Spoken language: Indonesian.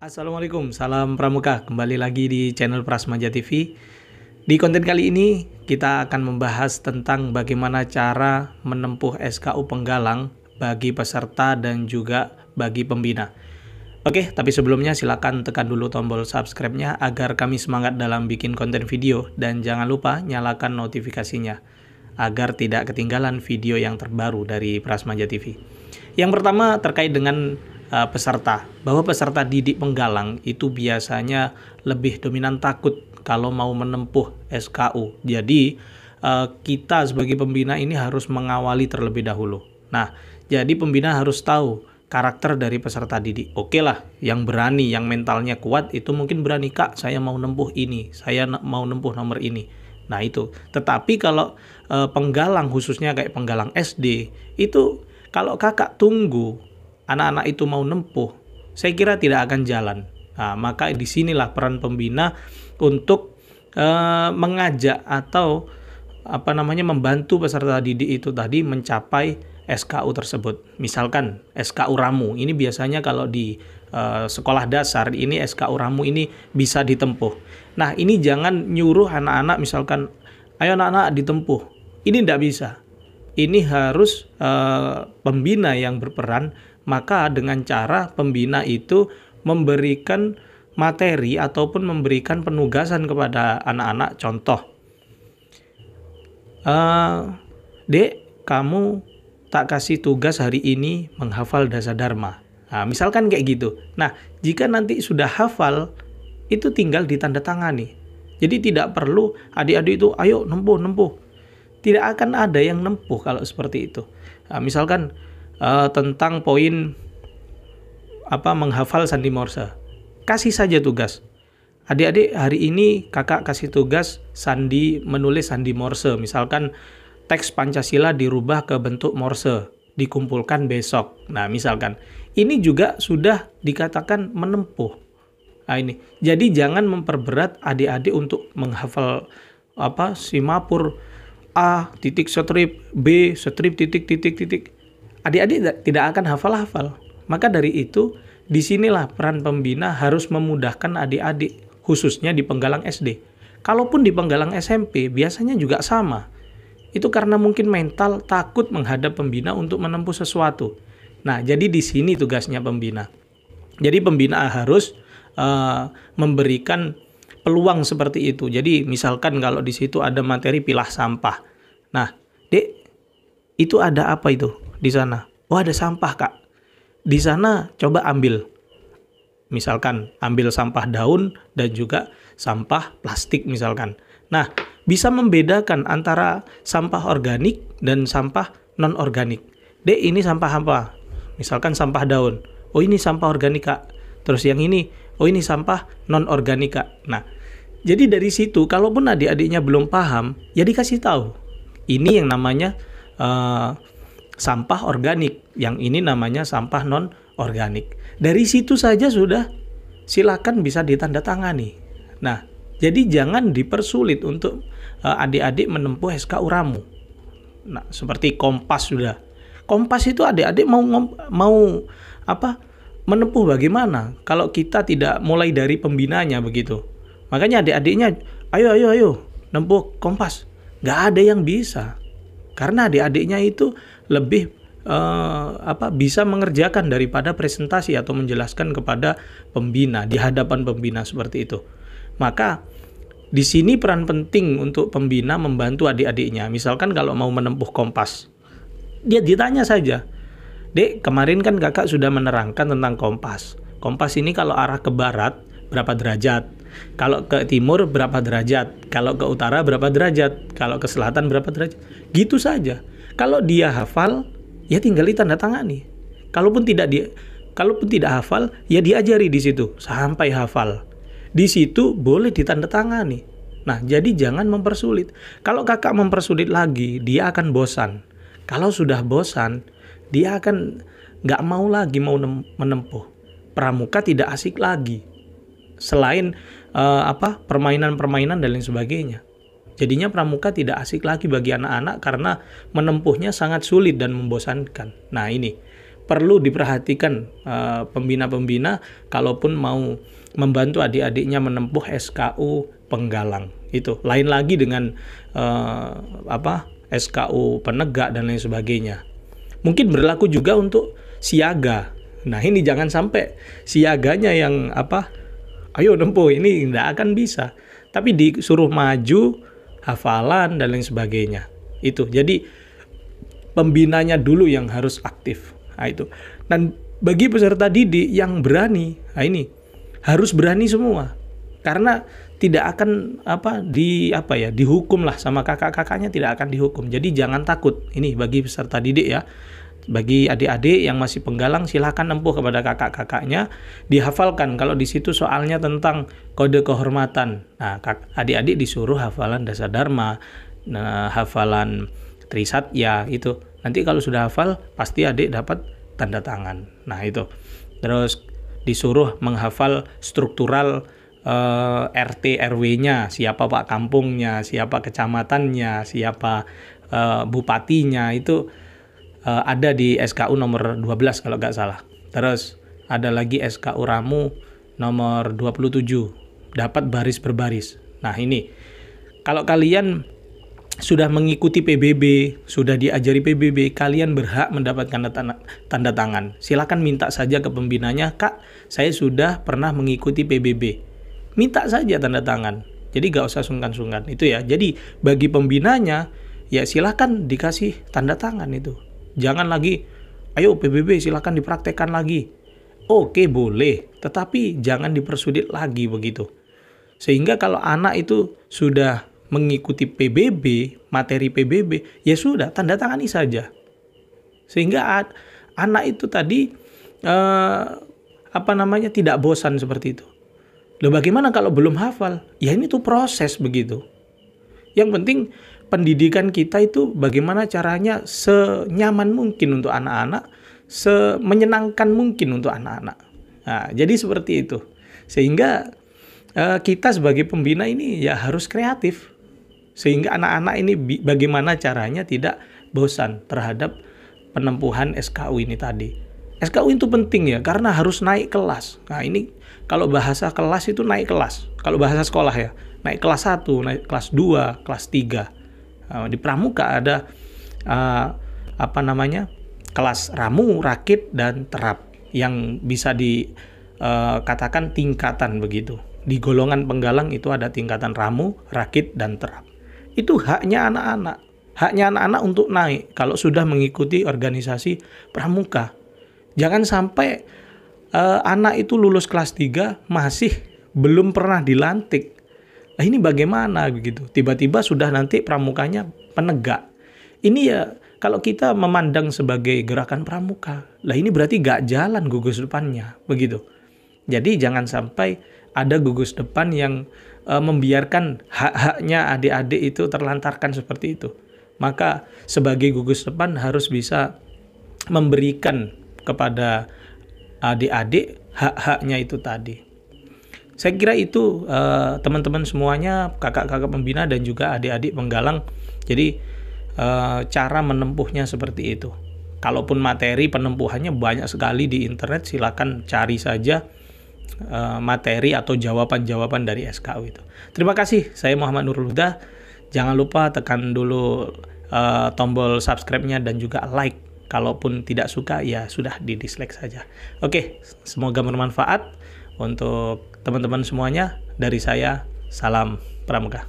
Assalamualaikum, salam Pramuka. Kembali lagi di channel Prasmaja TV. Di konten kali ini kita akan membahas tentang bagaimana cara menempuh SKU penggalang bagi peserta dan juga bagi pembina. Oke, tapi sebelumnya silakan tekan dulu tombol subscribe-nya agar kami semangat dalam bikin konten video, dan jangan lupa nyalakan notifikasinya agar tidak ketinggalan video yang terbaru dari Prasmaja TV. Yang pertama terkait dengan peserta, bahwa peserta didik penggalang itu biasanya lebih dominan takut kalau mau menempuh SKU. Jadi kita sebagai pembina ini harus mengawali terlebih dahulu. Nah, jadi pembina harus tahu karakter dari peserta didik. Oke lah, yang berani, yang mentalnya kuat itu mungkin berani, Kak, saya mau nempuh ini, saya mau nempuh nomor ini. Nah itu, tetapi kalau penggalang khususnya kayak penggalang SD, itu kalau kakak tunggu anak-anak itu mau nempuh, saya kira tidak akan jalan. Nah, maka disinilah peran pembina untuk mengajak atau membantu peserta didik itu tadi mencapai SKU tersebut. Misalkan SKU Ramu, ini biasanya kalau di sekolah dasar ini SKU Ramu ini bisa ditempuh. Nah ini jangan nyuruh anak-anak misalkan, ayo anak-anak ditempuh. Ini tidak bisa. Ini harus pembina yang berperan. Maka dengan cara pembina itu memberikan materi ataupun memberikan penugasan kepada anak-anak. Contoh, Dek, kamu tak kasih tugas hari ini menghafal Dasadharma. Nah, misalkan kayak gitu. Nah, jika nanti sudah hafal, itu tinggal ditandatangani. Jadi tidak perlu adik-adik itu, ayo nempuh. Tidak akan ada yang nempuh kalau seperti itu. Nah, misalkan tentang poin menghafal sandi morse, kasih saja tugas. Adik-adik, hari ini kakak kasih tugas menulis sandi morse. Misalkan teks Pancasila dirubah ke bentuk morse, dikumpulkan besok. Nah misalkan ini juga sudah dikatakan menempuh. Nah ini, jadi jangan memperberat adik-adik untuk menghafal simapur A titik strip B strip titik. Adik-adik tidak akan hafal-hafal. Maka dari itu, disinilah peran pembina harus memudahkan adik-adik, khususnya di penggalang SD. Kalaupun di penggalang SMP, biasanya juga sama. Itu karena mungkin mental takut menghadap pembina untuk menempuh sesuatu. Nah, jadi di sini tugasnya pembina. Jadi pembina harus memberikan peluang seperti itu. Jadi misalkan kalau di situ ada materi pilah sampah. Nah, Dek, itu ada apa itu di sana? Oh, ada sampah, Kak. Di sana coba ambil. Misalkan ambil sampah daun dan juga sampah plastik misalkan. Nah, bisa membedakan antara sampah organik dan sampah non-organik. Dek, ini sampah apa? Misalkan sampah daun. Oh, ini sampah organik, Kak. Terus yang ini, oh ini sampah non-organik, Kak. Nah, jadi dari situ, kalaupun adik-adiknya belum paham, ya dikasih tahu. Ini yang namanya sampah organik, yang ini namanya sampah non-organik. Dari situ saja sudah silakan bisa ditandatangani. Nah, jadi jangan dipersulit untuk adik-adik menempuh SKU Ramu. Nah, seperti Kompas sudah. Kompas itu adik-adik mau menempuh bagaimana kalau kita tidak mulai dari pembinanya begitu. Makanya adik-adiknya, ayo nempuh Kompas. Nggak ada yang bisa. Karena adik-adiknya itu lebih bisa mengerjakan daripada presentasi atau menjelaskan kepada pembina di hadapan pembina seperti itu. Maka di sini peran penting untuk pembina membantu adik-adiknya. Misalkan kalau mau menempuh Kompas, dia ditanya saja, Dek, kemarin kan kakak sudah menerangkan tentang Kompas. Kompas ini kalau arah ke barat berapa derajat, kalau ke timur berapa derajat, kalau ke utara berapa derajat, kalau ke selatan berapa derajat. Gitu saja. Kalau dia hafal, ya tinggal ditandatangani. Kalaupun tidak hafal, ya diajari di situ sampai hafal. Di situ boleh ditandatangani. Nah, jadi jangan mempersulit. Kalau kakak mempersulit lagi, dia akan bosan. Kalau sudah bosan, dia akan nggak mau lagi menempuh. Pramuka tidak asik lagi. Selain permainan-permainan dan lain sebagainya. Jadinya pramuka tidak asik lagi bagi anak-anak karena menempuhnya sangat sulit dan membosankan. Nah ini, perlu diperhatikan pembina-pembina kalaupun mau membantu adik-adiknya menempuh SKU penggalang. Itu lain lagi dengan SKU penegak dan lain sebagainya. Mungkin berlaku juga untuk siaga. Nah, ini jangan sampai siaganya yang ayo nempuh, ini nggak akan bisa. Tapi disuruh maju, hafalan dan lain sebagainya. Itu. Jadi pembinanya dulu yang harus aktif. Nah, itu. Dan bagi peserta didik yang berani, nah ini harus berani semua. Karena tidak akan dihukum lah sama kakak-kakaknya, tidak akan dihukum. Jadi jangan takut. Ini bagi peserta didik ya. Bagi adik-adik yang masih penggalang, silakan nempuh kepada kakak-kakaknya, dihafalkan. Kalau di situ soalnya tentang kode kehormatan. Nah, adik-adik disuruh hafalan Dasar Dharma, hafalan Trisatya itu. Nanti kalau sudah hafal, pasti adik dapat tanda tangan. Nah, itu. Terus disuruh menghafal struktural RT RW-nya, siapa Pak Kampungnya, siapa kecamatannya, siapa bupatinya, itu ada di SKU nomor 12 kalau nggak salah. Terus ada lagi SKU Ramu nomor 27, dapat baris berbaris. Nah, ini kalau kalian sudah mengikuti PBB, sudah diajari PBB, kalian berhak mendapatkan tanda tangan. Silakan minta saja ke pembinanya, Kak, saya sudah pernah mengikuti PBB. Minta saja tanda tangan. Jadi gak usah sungkan-sungkan. Itu ya. Jadi bagi pembinanya, ya silakan dikasih tanda tangan itu. Jangan lagi, ayo PBB silakan dipraktekkan lagi. Oke, boleh. Tetapi jangan dipersulit lagi begitu. Sehingga kalau anak itu sudah mengikuti PBB, materi PBB, ya sudah, tanda tangani saja. Sehingga anak itu tadi tidak bosan seperti itu. Loh, bagaimana kalau belum hafal? Ya ini tuh proses begitu. Yang penting pendidikan kita itu bagaimana caranya senyaman mungkin untuk anak-anak, semenyenangkan mungkin untuk anak-anak. Nah, jadi seperti itu. Sehingga kita sebagai pembina ini ya harus kreatif. Sehingga anak-anak ini bagaimana caranya tidak bosan terhadap penempuhan SKU ini tadi. SKU itu penting ya, karena harus naik kelas. Nah, ini kalau bahasa kelas itu naik kelas. Kalau bahasa sekolah ya, naik kelas 1, naik kelas 2, kelas 3. Nah, di pramuka ada kelas ramu, rakit, dan terap. Yang bisa dikatakan tingkatan begitu. Di golongan penggalang itu ada tingkatan ramu, rakit, dan terap. Itu haknya anak-anak. Haknya anak-anak untuk naik kalau sudah mengikuti organisasi pramuka. Jangan sampai anak itu lulus kelas 3 masih belum pernah dilantik. Nah, ini bagaimana begitu? Tiba-tiba sudah nanti pramukanya penegak. Ini ya kalau kita memandang sebagai gerakan pramuka, lah ini berarti gak jalan gugus depannya, begitu. Jadi jangan sampai ada gugus depan yang membiarkan hak-haknya adik-adik itu terlantarkan seperti itu. Maka sebagai gugus depan harus bisa memberikan kepada adik-adik hak-haknya itu tadi. Saya kira itu teman-teman semuanya, kakak-kakak pembina dan juga adik-adik penggalang. Jadi cara menempuhnya seperti itu. Kalaupun materi penempuhannya banyak sekali di internet, silakan cari saja materi atau jawaban-jawaban dari SKU itu. Terima kasih, saya Muhammad Nurul Huda. Jangan lupa tekan dulu tombol subscribe-nya dan juga like. Kalaupun tidak suka, ya sudah di-dislike saja. Oke, semoga bermanfaat untuk teman-teman semuanya. Dari saya, salam pramuka.